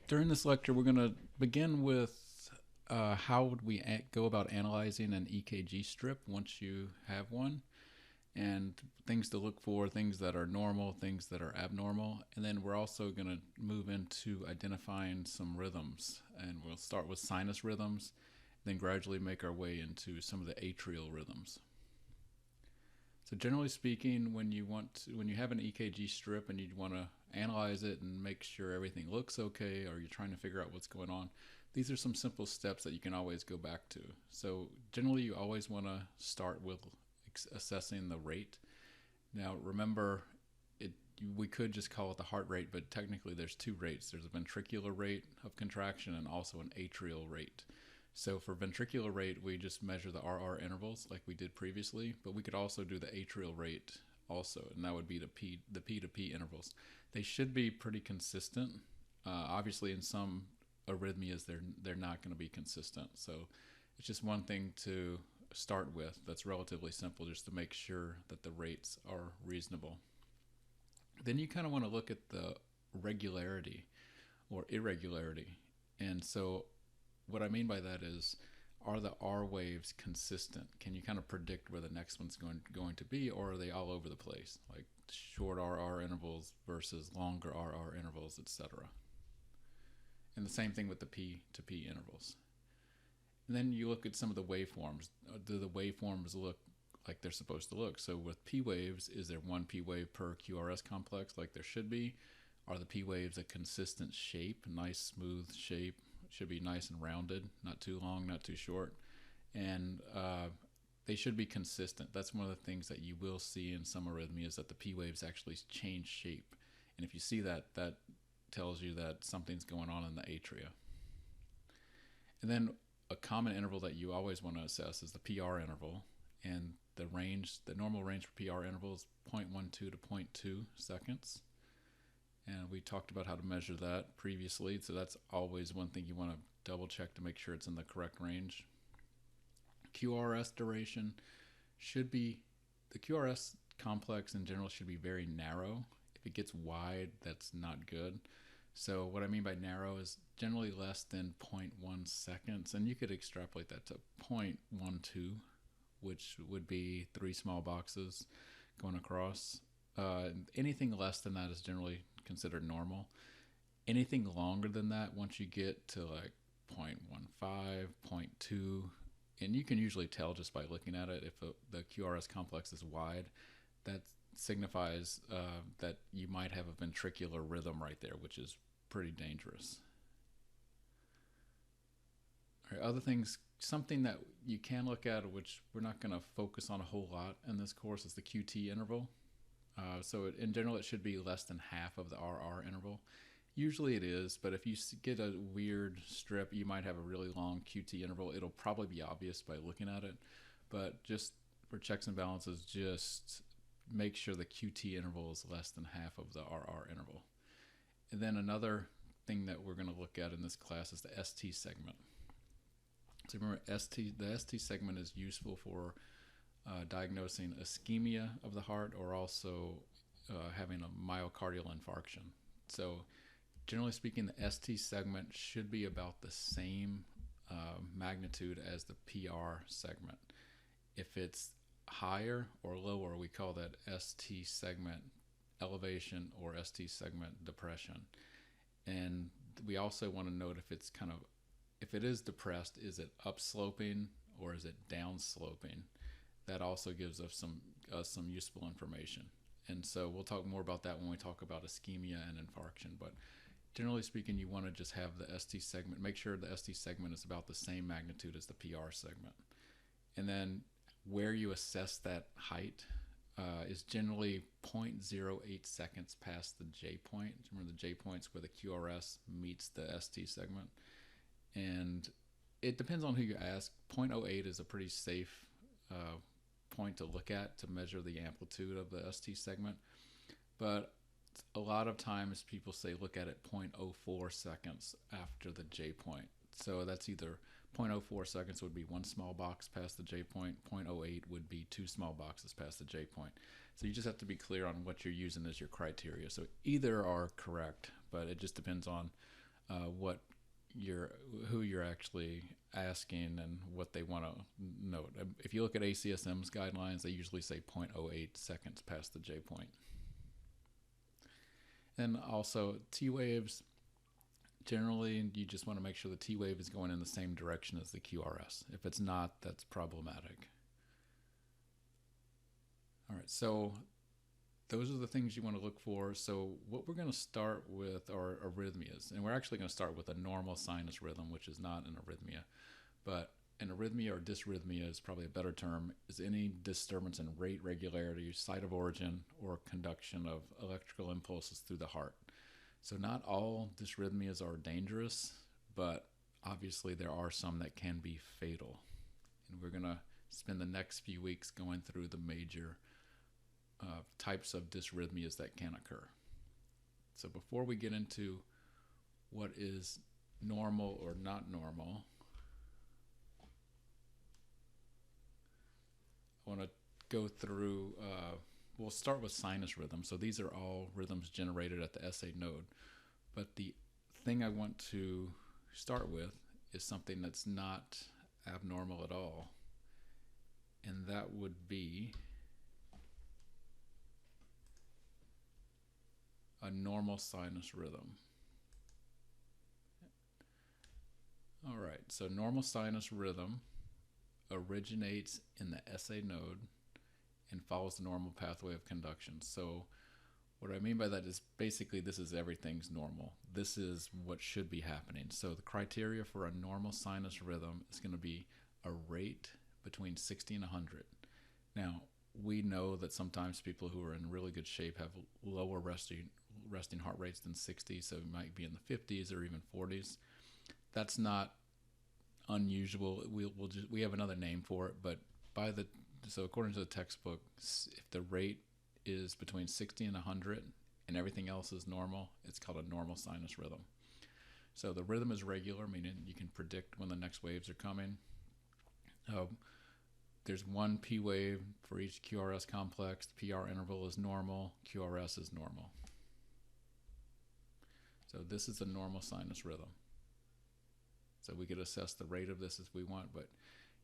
During this lecture, we're going to begin with how would we go about analyzing an EKG strip once you have one, and things to look for, things that are normal, things that are abnormal. And then we're also going to move into identifying some rhythms. And we'll start with sinus rhythms, then gradually make our way into some of the atrial rhythms. So generally speaking, when you have an EKG strip and you want to analyze it and make sure everything looks okay, or you're trying to figure out what's going on, these are some simple steps that you can always go back to. So generally, you always want to start with assessing the rate. Now, remember, we could just call it the heart rate, but technically there's two rates. There's a ventricular rate of contraction and also an atrial rate. So for ventricular rate, we just measure the RR intervals like we did previously, but we could also do the atrial rate also, and that would be the P to P intervals. They should be pretty consistent. Obviously, in some arrhythmias, they're not going to be consistent. So it's just one thing to start with that's relatively simple, just to make sure that the rates are reasonable. Then you kind of want to look at the regularity or irregularity. And so what I mean by that is, are the R waves consistent? Can you kind of predict where the next one's going to be, or are they all over the place, like short RR intervals versus longer RR intervals, etc.? And the same thing with the P to P intervals. And then you look at some of the waveforms. Do the waveforms look like they're supposed to look? So with P waves, is there one P wave per QRS complex like there should be? Are the P waves a consistent shape, nice smooth shape? Should be nice and rounded, not too long, not too short. And they should be consistent. That's one of the things that you will see in some arrhythmias, that the P waves actually change shape. And if you see that, that tells you that something's going on in the atria. And then a common interval that you always want to assess is the PR interval. And the normal range for PR interval is 0.12 to 0.2 seconds. And we talked about how to measure that previously, so that's always one thing you want to double check to make sure it's in the correct range. QRS duration should be, the QRS complex in general should be very narrow. If it gets wide, that's not good. So what I mean by narrow is generally less than 0.1 seconds, and you could extrapolate that to 0.12, which would be 3 small boxes going across. Anything less than that is generally considered normal. Anything longer than that, once you get to like 0.15, 0.2, and you can usually tell just by looking at it if the QRS complex is wide, that signifies that you might have a ventricular rhythm right there, which is pretty dangerous. All right, other things, something that you can look at, which we're not going to focus on a whole lot in this course, is the QT interval. So in general, it should be less than half of the RR interval. Usually it is, but if you get a weird strip, you might have a really long QT interval. It'll probably be obvious by looking at it, but just for checks and balances, just make sure the QT interval is less than half of the RR interval. And then another thing that we're going to look at in this class is the ST segment. So remember, the ST segment is useful for diagnosing ischemia of the heart, or also having a myocardial infarction. So generally speaking, the ST segment should be about the same magnitude as the PR segment. If it's higher or lower, we call that ST segment elevation or ST segment depression. And we also want to note if it is depressed, is it upsloping or is it downsloping? That also gives us some useful information. And so we'll talk more about that when we talk about ischemia and infarction. But generally speaking, you want to just have the ST segment, make sure the ST segment is about the same magnitude as the PR segment. And then where you assess that height is generally 0.08 seconds past the J point. Remember, the J point's where the QRS meets the ST segment. And it depends on who you ask. 0.08 is a pretty safe point to look at to measure the amplitude of the ST segment, but a lot of times people say look at it 0.04 seconds after the J point. So that's either 0.04 seconds would be one small box past the J point, 0.08 would be 2 small boxes past the J point. So you just have to be clear on what you're using as your criteria. So either are correct, but it just depends on what who you're actually asking and what they want to note. If you look at ACSM's guidelines, they usually say 0.08 seconds past the J point. And also T waves, generally you just want to make sure the T wave is going in the same direction as the QRS. If it's not, that's problematic. All right, so those are the things you want to look for. So what we're going to start with are arrhythmias, and we're actually going to start with a normal sinus rhythm, which is not an arrhythmia. But an arrhythmia, or dysrhythmia is probably a better term, is any disturbance in rate, regularity, site of origin, or conduction of electrical impulses through the heart. So not all dysrhythmias are dangerous, but obviously there are some that can be fatal. And we're going to spend the next few weeks going through the major types of dysrhythmias that can occur. So before we get into what is normal or not normal, I want to go through, we'll start with sinus rhythm. So these are all rhythms generated at the SA node. But the thing I want to start with is something that's not abnormal at all. And that would be a normal sinus rhythm. All right, so normal sinus rhythm originates in the SA node and follows the normal pathway of conduction. So what I mean by that is basically this is everything's normal. This is what should be happening. So the criteria for a normal sinus rhythm is going to be a rate between 60 and 100. Now, we know that sometimes people who are in really good shape have lower resting heart rates than 60, so it might be in the 50s or even 40s. That's not unusual. We have another name for it, but so according to the textbook, if the rate is between 60 and 100 and everything else is normal, it's called a normal sinus rhythm. So the rhythm is regular, meaning you can predict when the next waves are coming. There's one P wave for each QRS complex. The PR interval is normal. QRS is normal. So this is a normal sinus rhythm. So we could assess the rate of this as we want, but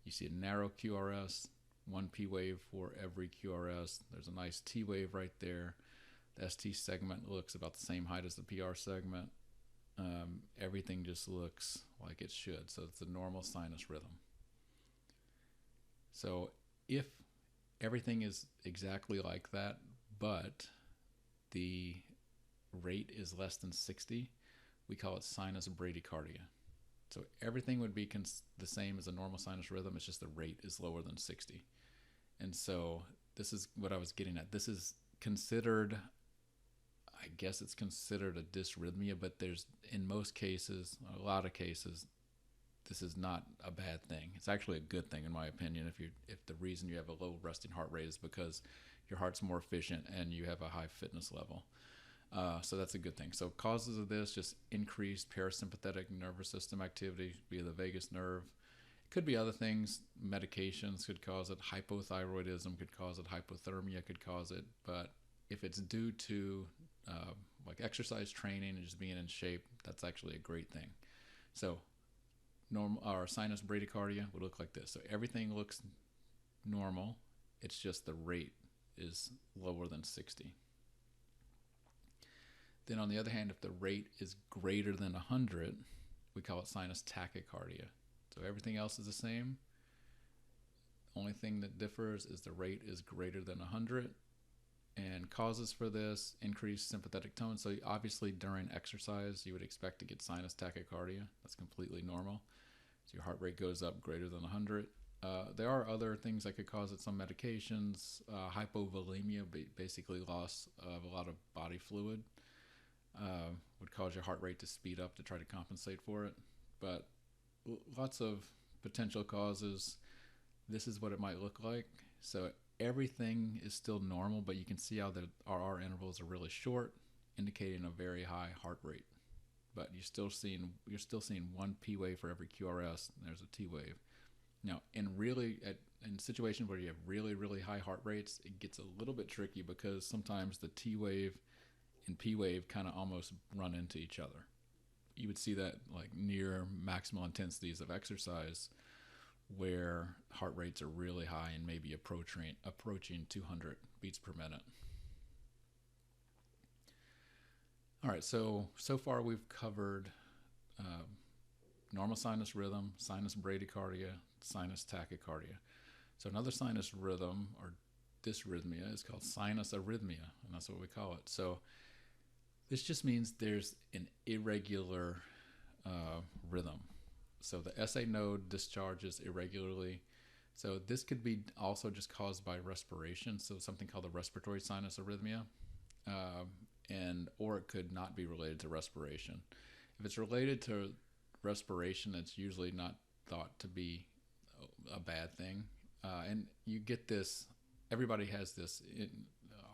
you see a narrow QRS, one P wave for every QRS. There's a nice T wave right there. The ST segment looks about the same height as the PR segment. Everything just looks like it should. So it's a normal sinus rhythm. So if everything is exactly like that, but the rate is less than 60, we call it sinus bradycardia. So everything would be the same as a normal sinus rhythm, it's just the rate is lower than 60. And so this is what I was getting at. This is considered, I guess it's considered a dysrhythmia, but there's, in most cases, a lot of cases, this is not a bad thing. It's actually a good thing, in my opinion, if the reason you have a low resting heart rate is because your heart's more efficient and you have a high fitness level. So that's a good thing. So causes of this, just increased parasympathetic nervous system activity via the vagus nerve. It could be other things. Medications could cause it. Hypothyroidism could cause it. Hypothermia could cause it. But if it's due to like exercise training and just being in shape, that's actually a great thing. So our sinus bradycardia would look like this. So everything looks normal. It's just the rate is lower than 60. Then on the other hand, if the rate is greater than 100, we call it sinus tachycardia. So everything else is the same. The only thing that differs is the rate is greater than 100. And causes for this, increased sympathetic tone. So obviously during exercise, you would expect to get sinus tachycardia. That's completely normal. So your heart rate goes up greater than 100. There are other things that could cause it, some medications. Hypovolemia, basically loss of a lot of body fluid, would cause your heart rate to speed up to try to compensate for it. But lots of potential causes. This is what it might look like. So everything is still normal, but you can see how the RR intervals are really short, indicating a very high heart rate. But you're still seeing one P wave for every QRS, and there's a T wave. Now, in situations where you have really, really high heart rates, it gets a little bit tricky because sometimes the T wave and P wave kind of almost run into each other. you would see that like near maximal intensities of exercise where heart rates are really high and maybe approaching 200 beats per minute. All right, so far we've covered normal sinus rhythm, sinus bradycardia, sinus tachycardia. So another sinus rhythm or dysrhythmia is called sinus arrhythmia, and that's what we call it. So this just means there's an irregular rhythm. So the SA node discharges irregularly. So this could be also just caused by respiration, so something called the respiratory sinus arrhythmia, or it could not be related to respiration. If it's related to respiration, it's usually not thought to be a bad thing. And you get this, everybody has this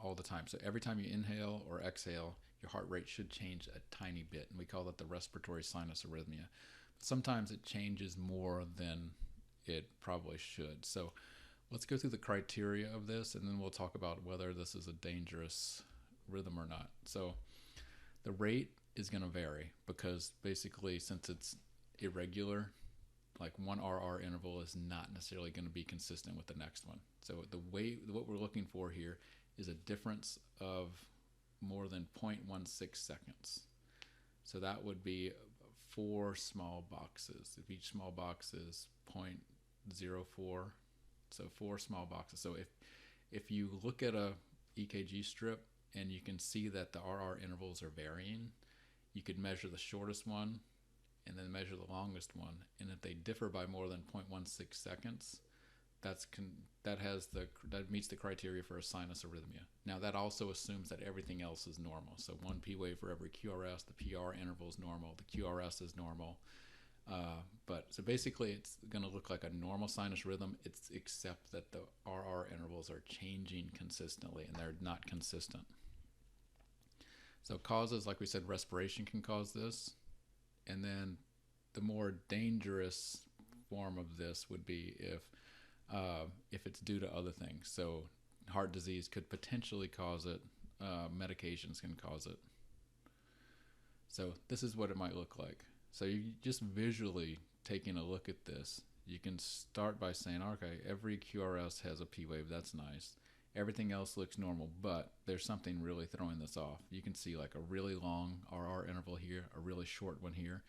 all the time. So every time you inhale or exhale, your heart rate should change a tiny bit, and we call that the respiratory sinus arrhythmia. But sometimes it changes more than it probably should. So let's go through the criteria of this, and then we'll talk about whether this is a dangerous rhythm or not. So the rate is going to vary because basically, since it's irregular, like one RR interval is not necessarily going to be consistent with the next one. So what we're looking for here is a difference of more than 0.16 seconds. So that would be 4 small boxes. If each small box is 0.04, so 4 small boxes. So if you look at a EKG strip and you can see that the RR intervals are varying, you could measure the shortest one and then measure the longest one. And if they differ by more than 0.16 seconds, that meets the criteria for a sinus arrhythmia. Now that also assumes that everything else is normal. So 1 P wave for every QRS, the PR interval is normal, the QRS is normal. So basically it's going to look like a normal sinus rhythm, except that the RR intervals are changing consistently and they're not consistent. So causes, like we said, respiration can cause this. And then the more dangerous form of this would be if it's due to other things. So heart disease could potentially cause it. Medications can cause it. So this is what it might look like. So you just visually taking a look at this, you can start by saying, okay, every QRS has a P wave. That's nice. Everything else looks normal, but there's something really throwing this off. You can see like a really long RR interval here, a really short one here.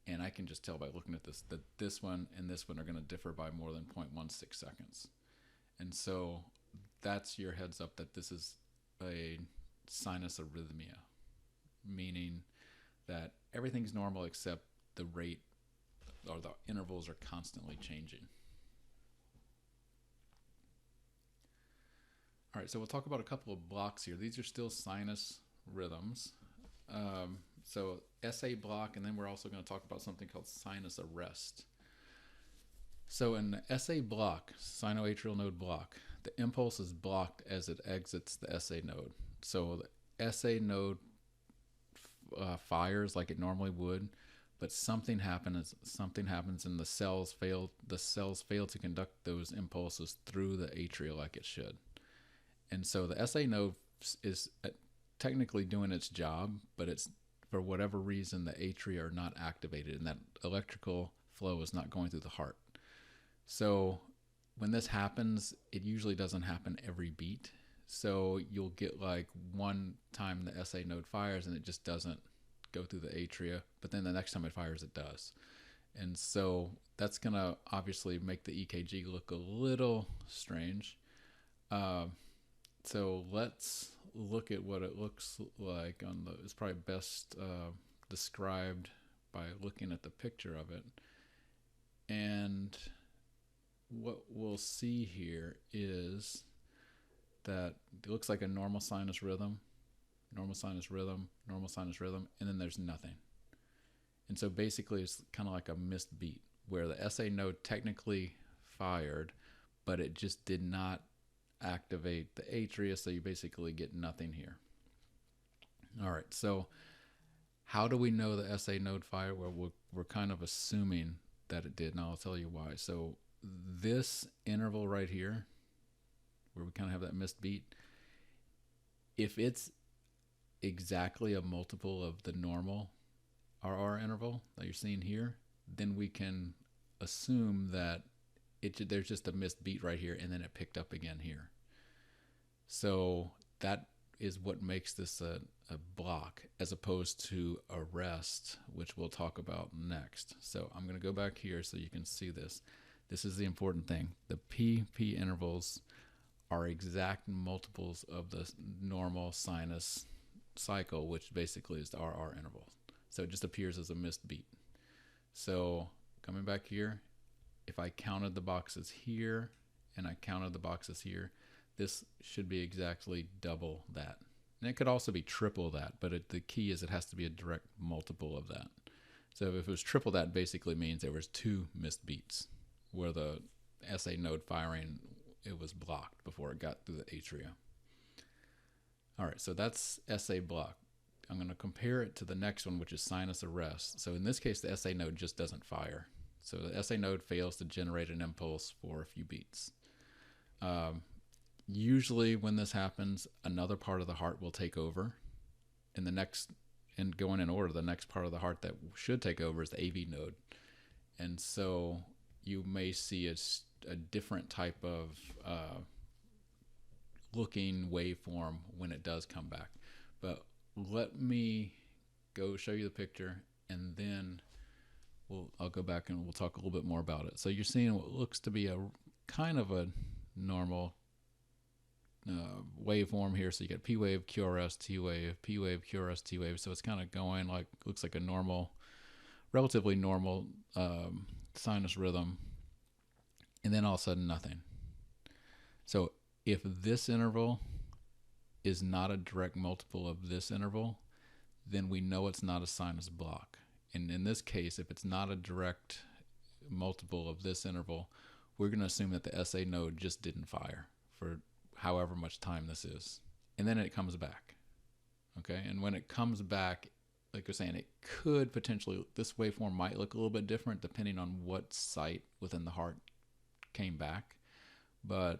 And I can just tell by looking at this that this one and this one are going to differ by more than 0.16 seconds. And so that's your heads up that this is a sinus arrhythmia, meaning that everything's normal except the rate or the intervals are constantly changing. All right, so we'll talk about a couple of blocks here. These are still sinus rhythms. So SA block, and then we're also going to talk about something called sinus arrest. So in the SA block, sinoatrial node block, the impulse is blocked as it exits the SA node. So the SA node fires like it normally would, but something happens and the cells fail to conduct those impulses through the atria like it should. And so the SA node is technically doing its job, but it's, for whatever reason, the atria are not activated and that electrical flow is not going through the heart. So when this happens, it usually doesn't happen every beat. So you'll get like one time the SA node fires and it just doesn't go through the atria, but then the next time it fires, it does. And so that's going to obviously make the EKG look a little strange. So let's look at what it looks like it's probably best described by looking at the picture of it. And what we'll see here is that it looks like a normal sinus rhythm, normal sinus rhythm, normal sinus rhythm, and then there's nothing. And so basically it's kind of like a missed beat where the SA node technically fired, but it just did not activate the atria, so you basically get nothing here. All right, so how do we know the SA node fired? Well, we're kind of assuming that it did, and I'll tell you why. So this interval right here, where we kind of have that missed beat, if it's exactly a multiple of the normal, RR interval that you're seeing here, then we can assume that there's just a missed beat right here, and then it picked up again here. So that is what makes this a block as opposed to a rest, which we'll talk about next. So I'm going to go back here so you can see this. This is the important thing. The PP intervals are exact multiples of the normal sinus cycle, which basically is the RR interval. So it just appears as a missed beat. So coming back here, if I counted the boxes here and I counted the boxes here, this should be exactly double that. And it could also be triple that, but the key is it has to be a direct multiple of that. So if it was triple that, basically means there was 2 missed beats where the SA node firing, it was blocked before it got through the atria. All right, so that's SA block. I'm going to compare it to the next one, which is sinus arrest. So in this case, the SA node just doesn't fire. So the SA node fails to generate an impulse for a few beats. Usually when this happens, another part of the heart will take over. And going in order, the next part of the heart that should take over is the AV node. And so you may see a different type of looking waveform when it does come back. But let me go show you the picture, and then I'll go back and we'll talk a little bit more about it. So you're seeing what looks to be a kind of a normal waveform here. So you got P wave, QRS, T wave, P wave, QRS, T wave. So it's kind of going like, looks like a normal, relatively normal sinus rhythm. And then all of a sudden nothing. So if this interval is not a direct multiple of this interval, then we know it's not a sinus block. And in this case, if it's not a direct multiple of this interval, we're going to assume that the SA node just didn't fire for however much time this is. And then it comes back. Okay, and when it comes back, like you're saying, it could potentially, this waveform might look a little bit different depending on what site within the heart came back. But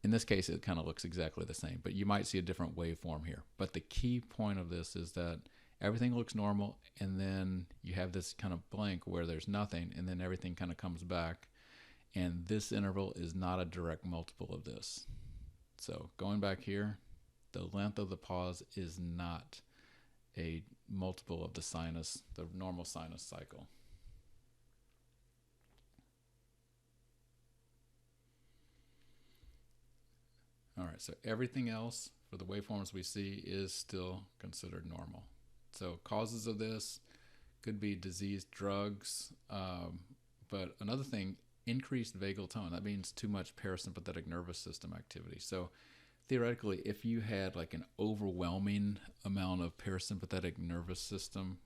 in this case, it kind of looks exactly the same, but you might see a different waveform here. But the key point of this is that everything looks normal, and then you have this kind of blank where there's nothing, and then everything kind of comes back. And this interval is not a direct multiple of this. So going back here, the length of the pause is not a multiple of the sinus, the normal sinus cycle. All right, so everything else for the waveforms we see is still considered normal. So causes of this could be disease, drugs, but another thing, increased vagal tone. That means too much parasympathetic nervous system activity. So theoretically, if you had like an overwhelming amount of parasympathetic nervous system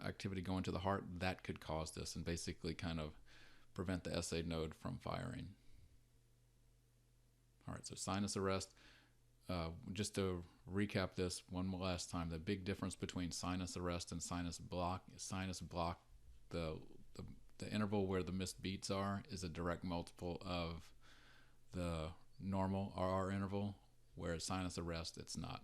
activity going to the heart, that could cause this and basically kind of prevent the SA node from firing. All right, so sinus arrest. Just to recap this one last time, the big difference between sinus arrest and sinus block is sinus block, the interval where the missed beats are is a direct multiple of the normal RR interval, whereas sinus arrest, it's not.